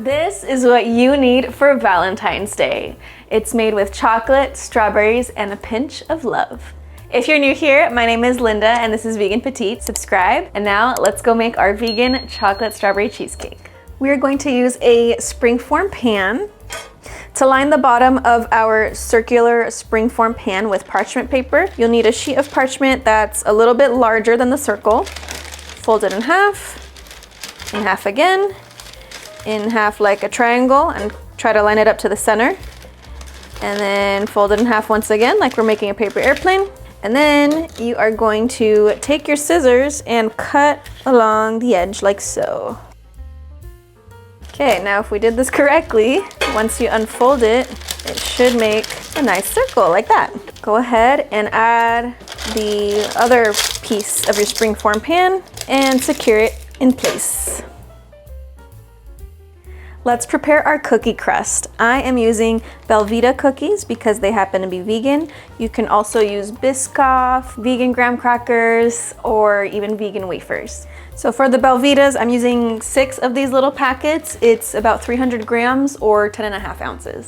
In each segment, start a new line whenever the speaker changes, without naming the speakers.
This is what you need for Valentine's Day. It's made with chocolate, strawberries, and a pinch of love. If you're new here, my name is Linda and this is Vegan Petite. Subscribe, and now let's go make our vegan chocolate strawberry cheesecake. We're going to use a springform pan. To line the bottom of our circular springform pan with parchment paper, you'll need a sheet of parchment that's a little bit larger than the circle. Fold it in half again, in half like a triangle, and try to line it up to the center. And then fold it in half once again, like we're making a paper airplane. And then you are going to take your scissors and cut along the edge like so. Okay, now if we did this correctly, once you unfold it, it should make a nice circle like that. Go ahead and add the other piece of your springform pan and secure it in place. Let's prepare our cookie crust. I am using Belvita cookies because they happen to be vegan. You can also use Biscoff, vegan graham crackers, or even vegan wafers. So for the Belvitas, I'm using 6 of these little packets. It's about 300 grams or 10.5 ounces.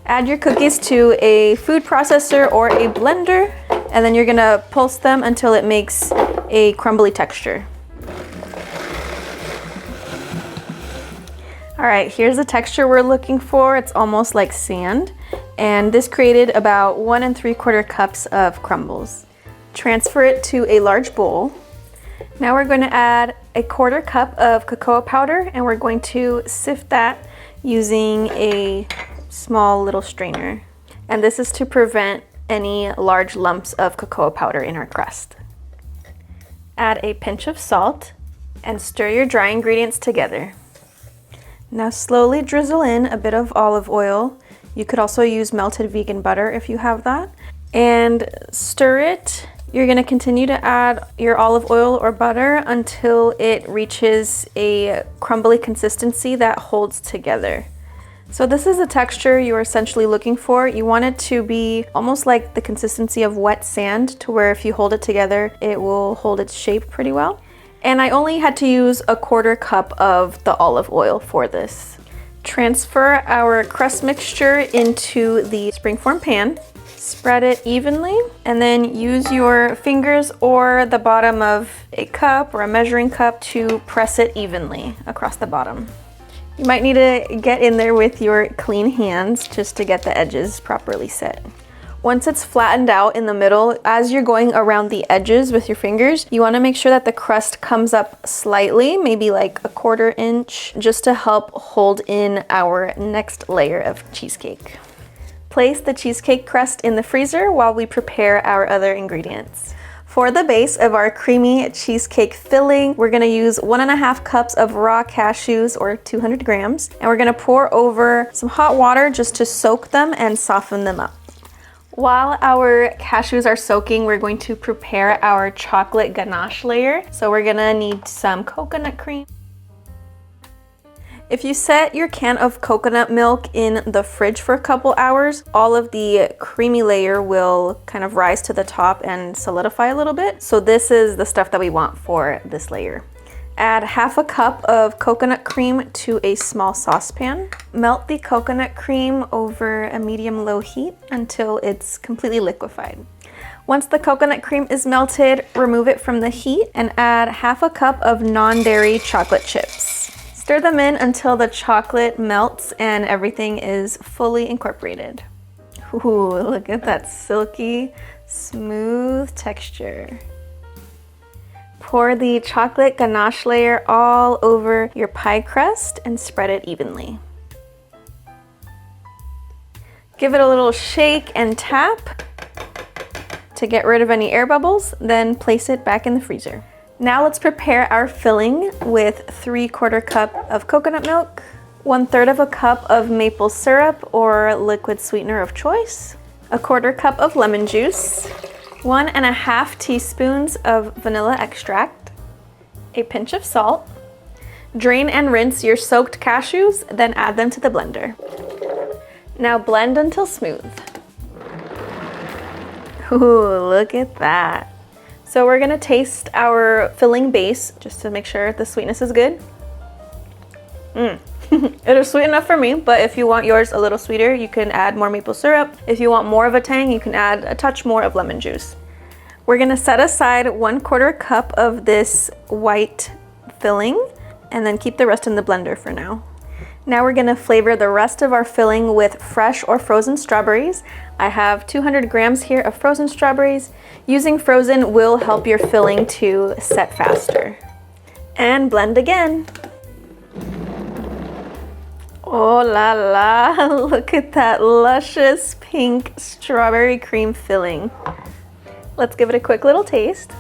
Add your cookies to a food processor or a blender, and then you're gonna pulse them until it makes a crumbly texture. All right, here's the texture we're looking for. It's almost like sand. And this created about 1 3/4 cups of crumbles. Transfer it to a large bowl. Now we're going to add a 1/4 cup of cocoa powder, and we're going to sift that using a small little strainer. And this is to prevent any large lumps of cocoa powder in our crust. Add a pinch of salt and stir your dry ingredients together. Now slowly drizzle in a bit of olive oil. You could also use melted vegan butter if you have that. And stir it. You're gonna continue to add your olive oil or butter until it reaches a crumbly consistency that holds together. So this is the texture you're essentially looking for. You want it to be almost like the consistency of wet sand, to where if you hold it together, it will hold its shape pretty well. And I only had to use a 1/4 cup of the olive oil for this. Transfer our crust mixture into the springform pan. Spread it evenly, and then use your fingers or the bottom of a cup or a measuring cup to press it evenly across the bottom. You might need to get in there with your clean hands just to get the edges properly set. Once it's flattened out in the middle, as you're going around the edges with your fingers, you want to make sure that the crust comes up slightly, maybe like a 1/4 inch, just to help hold in our next layer of cheesecake. Place the cheesecake crust in the freezer while we prepare our other ingredients. For the base of our creamy cheesecake filling, we're gonna use 1.5 cups of raw cashews or 200 grams, and we're gonna pour over some hot water just to soak them and soften them up. While our cashews are soaking, we're going to prepare our chocolate ganache layer. So we're gonna need some coconut cream. If you set your can of coconut milk in the fridge for a couple hours, all of the creamy layer will kind of rise to the top and solidify a little bit. So this is the stuff that we want for this layer. Add 1/2 cup of coconut cream to a small saucepan. Melt the coconut cream over a medium-low heat until it's completely liquefied. Once the coconut cream is melted, remove it from the heat and add 1/2 cup of non-dairy chocolate chips. Stir them in until the chocolate melts and everything is fully incorporated. Ooh, look at that silky, smooth texture. Pour the chocolate ganache layer all over your pie crust and spread it evenly. Give it a little shake and tap to get rid of any air bubbles, then place it back in the freezer. Now let's prepare our filling with 3/4 cup of coconut milk, 1/3 of a cup of maple syrup or liquid sweetener of choice, a 1/4 cup of lemon juice, 1.5 teaspoons of vanilla extract, a pinch of salt. Drain and rinse your soaked cashews, then add them to the blender. Now blend until smooth. Ooh, look at that. So we're gonna taste our filling base just to make sure the sweetness is good. It is sweet enough for me, but if you want yours a little sweeter, you can add more maple syrup. If you want more of a tang, you can add a touch more of lemon juice. We're gonna set aside 1/4 cup of this white filling and then keep the rest in the blender for now. Now we're gonna flavor the rest of our filling with fresh or frozen strawberries. I have 200 grams here of frozen strawberries. Using frozen will help your filling to set faster. And blend again. Oh la la, look at that luscious pink strawberry cream filling. Let's give it a quick little taste.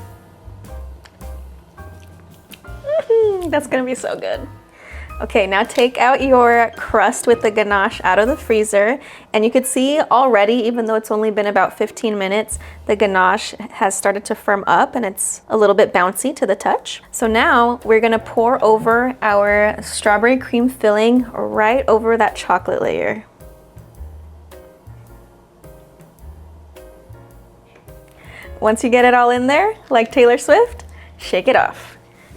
That's gonna be so good. Okay, now take out your crust with the ganache out of the freezer, and you could see already, even though it's only been about 15 minutes, the ganache has started to firm up and it's a little bit bouncy to the touch. So now we're gonna pour over our strawberry cream filling right over that chocolate layer. Once you get it all in there, like Taylor Swift, shake it off.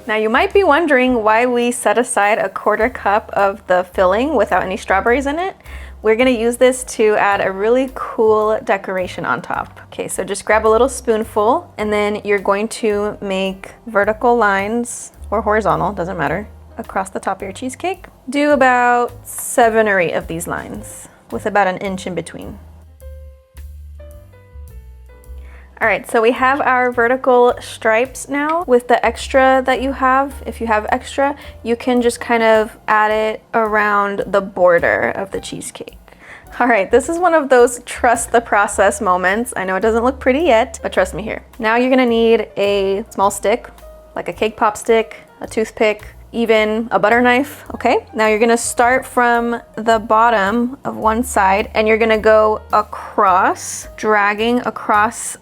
Now you might be wondering why we set aside 1/4 cup of the filling without any strawberries in it. We're gonna use this to add a really cool decoration on top. Okay, so just grab a little spoonful and then you're going to make vertical lines, or horizontal, doesn't matter, across the top of your cheesecake. Do about 7 or 8 of these lines with about 1 inch in between. All right, so we have our vertical stripes now. With the extra that you have, if you have extra, you can just kind of add it around the border of the cheesecake. All right, this is one of those trust the process moments. I know it doesn't look pretty yet, but trust me here. Now you're gonna need a small stick, like a cake pop stick, a toothpick, even a butter knife, okay? Now you're gonna start from the bottom of one side and you're gonna go across, dragging across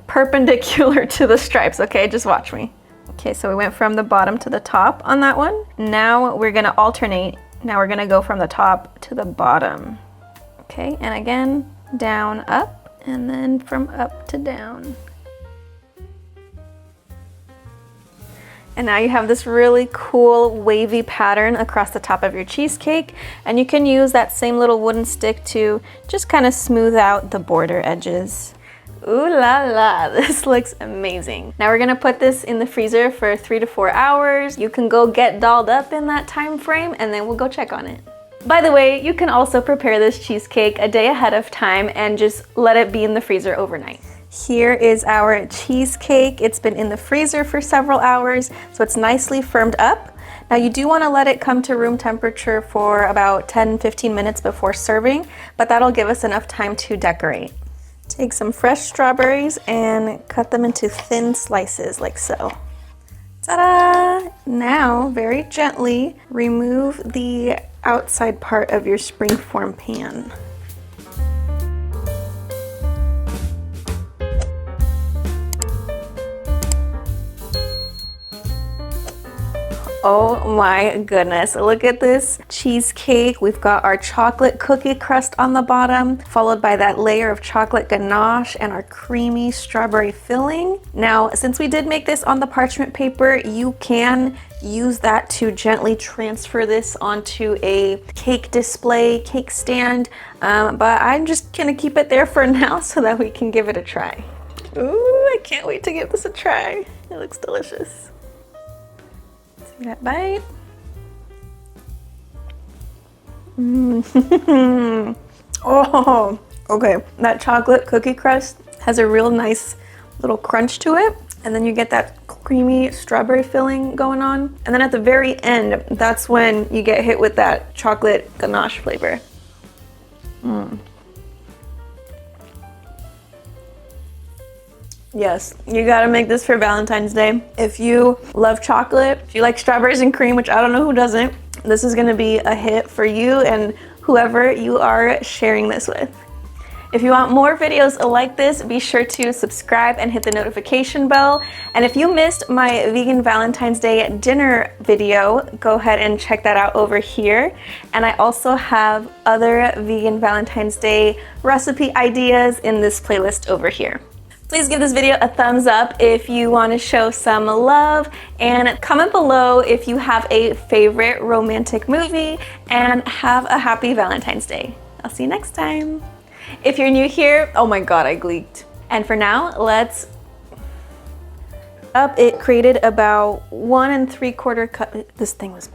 perpendicular to the stripes, okay? Just watch me. Okay, so we went from the bottom to the top on that one. Now we're gonna alternate. Now we're gonna go from the top to the bottom. Okay, and again, down, up, and then from up to down. And now you have this really cool wavy pattern across the top of your cheesecake, and you can use that same little wooden stick to just kind of smooth out the border edges. Ooh la la, this looks amazing. Now we're gonna put this in the freezer for 3 to 4 hours. You can go get dolled up in that time frame and then we'll go check on it. By the way, you can also prepare this cheesecake a day ahead of time and just let it be in the freezer overnight. Here is our cheesecake. It's been in the freezer for several hours, so it's nicely firmed up. Now you do want to let it come to room temperature for about 10-15 minutes before serving, but that'll give us enough time to decorate. Take some fresh strawberries and cut them into thin slices like so. Ta-da! Now, very gently, remove the outside part of your springform pan. Oh my goodness, look at this cheesecake. We've got our chocolate cookie crust on the bottom, followed by that layer of chocolate ganache and our creamy strawberry filling. Now, since we did make this on the parchment paper, you can use that to gently transfer this onto a cake display, cake stand, but I'm just gonna keep it there for now so that we can give it a try. Ooh, I can't wait to give this a try. It looks delicious. See that bite? Oh, okay. That chocolate cookie crust has a real nice little crunch to it. And then you get that creamy strawberry filling going on. And then at the very end, that's when you get hit with that chocolate ganache flavor. Yes, you gotta make this for Valentine's Day. If you love chocolate, if you like strawberries and cream, which I don't know who doesn't, this is gonna be a hit for you and whoever you are sharing this with. If you want more videos like this, be sure to subscribe and hit the notification bell. And if you missed my vegan Valentine's Day dinner video, go ahead and check that out over here. And I also have other vegan Valentine's Day recipe ideas in this playlist over here. Please give this video a thumbs up if you want to show some love, and comment below if you have a favorite romantic movie, and have a happy Valentine's Day. I'll see you next time. If you're new here, oh my god, I gleeked. And for now, let's up. It created about 1 3/4 cup. This thing was